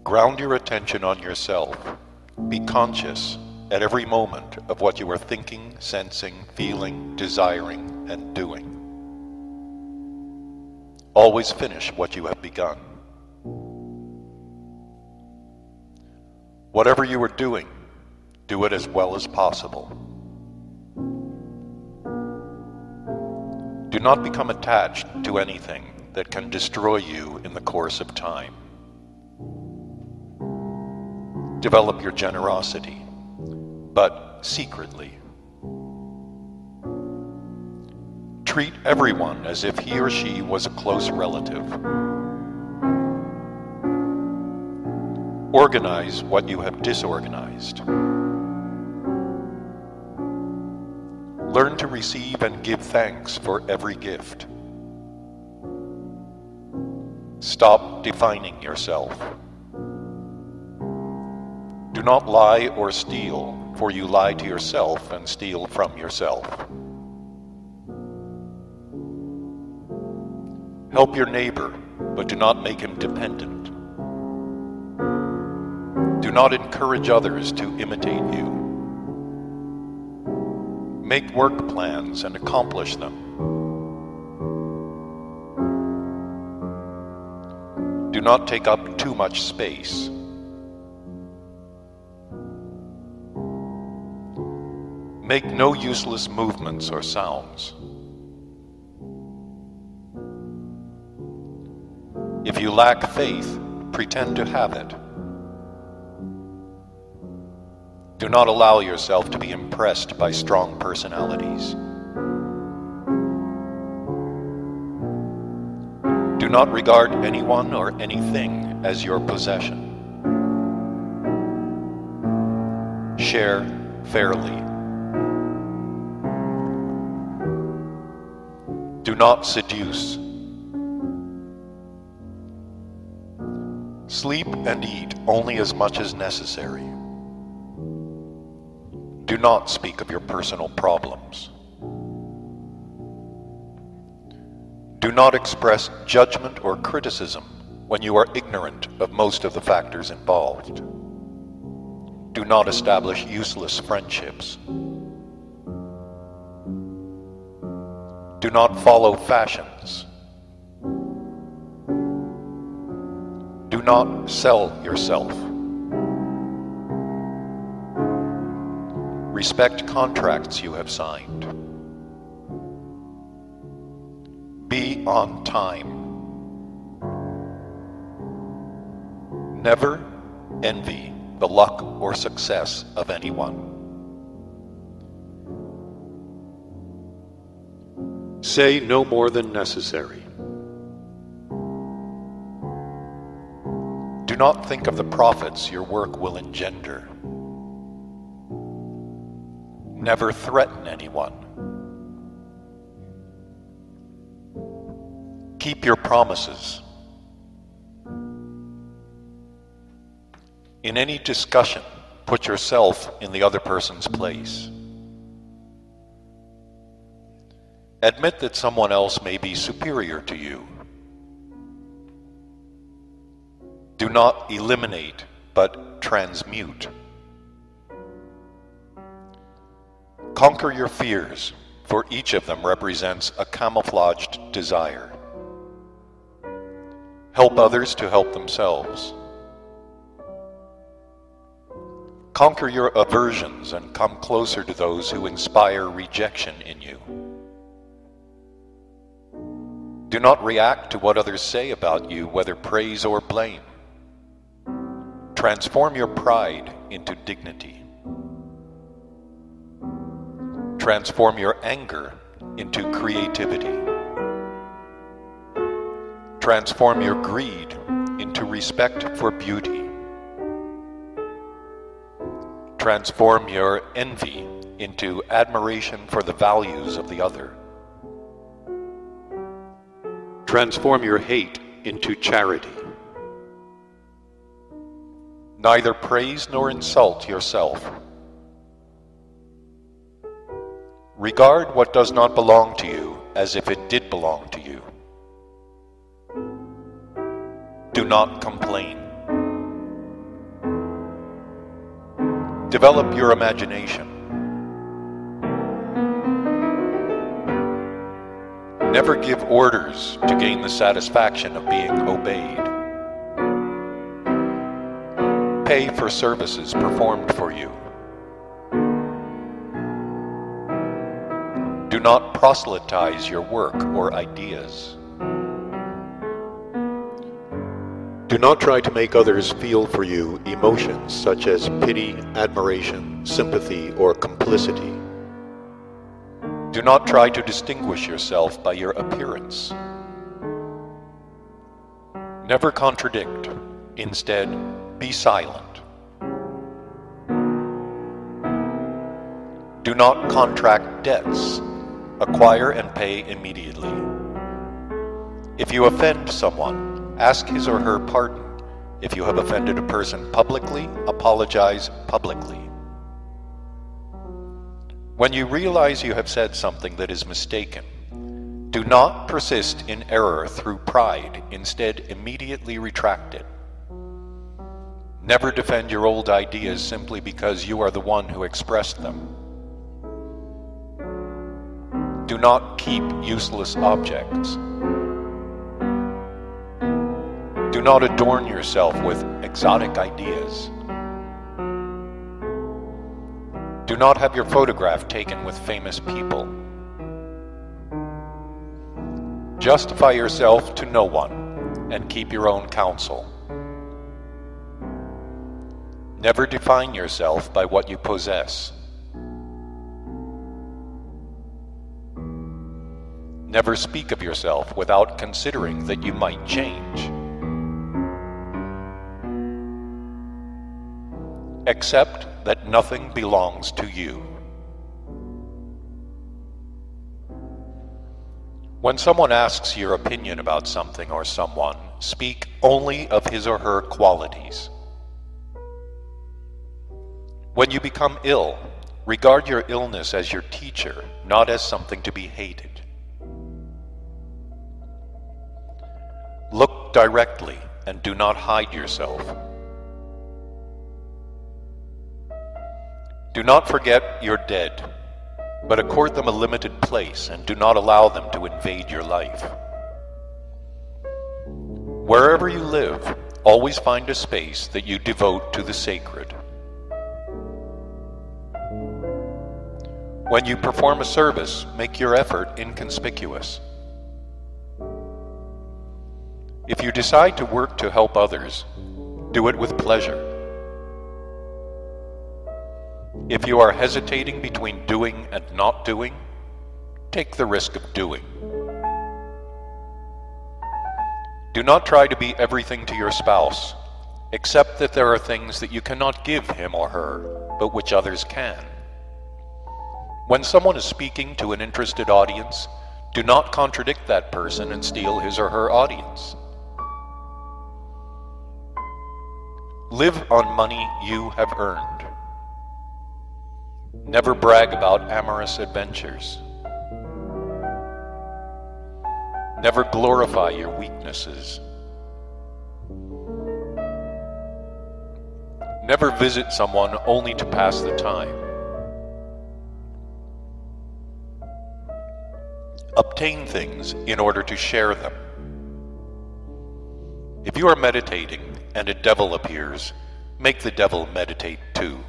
Ground your attention on yourself. Be conscious at every moment of what you are thinking, sensing, feeling, desiring, and doing. Always finish what you have begun. Whatever you are doing, do it as well as possible. Do not become attached to anything that can destroy you in the course of time. Develop your generosity, but secretly. Treat everyone as if he or she was a close relative. Organize what you have disorganized. Learn to receive and give thanks for every gift. Stop defining yourself. Do not lie or steal, for you lie to yourself and steal from yourself. Help your neighbor, but do not make him dependent. Do not encourage others to imitate you. Make work plans and accomplish them. Do not take up too much space. Make no useless movements or sounds. If you lack faith, pretend to have it. Do not allow yourself to be impressed by strong personalities. Do not regard anyone or anything as your possession. Share fairly. Do not seduce. Sleep and eat only as much as necessary. Do not speak of your personal problems. Do not express judgment or criticism when you are ignorant of most of the factors involved. Do not establish useless friendships. Do not follow fashions. Do not sell yourself. Respect contracts you have signed. Be on time. Never envy the luck or success of anyone. Say no more than necessary. Do not think of the profits your work will engender. Never threaten anyone. Keep your promises. In any discussion, put yourself in the other person's place. Admit that someone else may be superior to you. Do not eliminate, but transmute. Conquer your fears, for each of them represents a camouflaged desire. Help others to help themselves. Conquer your aversions and come closer to those who inspire rejection in you. Do not react to what others say about you, whether praise or blame. Transform your pride into dignity. Transform your anger into creativity. Transform your greed into respect for beauty. Transform your envy into admiration for the values of the other. Transform your hate into charity. Neither praise nor insult yourself. Regard what does not belong to you as if it did belong to you. Do not complain. Develop your imagination. Never give orders to gain the satisfaction of being obeyed. Pay for services performed for you. Do not proselytize your work or ideas. Do not try to make others feel for you emotions such as pity, admiration, sympathy, or complicity. Do not try to distinguish yourself by your appearance. Never contradict. Instead, be silent. Do not contract debts. Acquire and pay immediately. If you offend someone, ask his or her pardon. If you have offended a person publicly, apologize publicly. When you realize you have said something that is mistaken, do not persist in error through pride. Instead, immediately retract it. Never defend your old ideas simply because you are the one who expressed them. Do not keep useless objects. Do not adorn yourself with exotic ideas. Do not have your photograph taken with famous people. Justify yourself to no one and keep your own counsel. Never define yourself by what you possess. Never speak of yourself without considering that you might change. Accept that nothing belongs to you. When someone asks your opinion about something or someone, speak only of his or her qualities. When you become ill, regard your illness as your teacher, not as something to be hated. Look directly and do not hide yourself. Do not forget your dead, but accord them a limited place and do not allow them to invade your life. Wherever you live, always find a space that you devote to the sacred. When you perform a service, make your effort inconspicuous. If you decide to work to help others, do it with pleasure. If you are hesitating between doing and not doing, take the risk of doing. Do not try to be everything to your spouse, except that there are things that you cannot give him or her, but which others can. When someone is speaking to an interested audience, do not contradict that person and steal his or her audience. Live on money you have earned. Never brag about amorous adventures. Never glorify your weaknesses. Never visit someone only to pass the time. Obtain things in order to share them. If you are meditating and a devil appears, make the devil meditate too.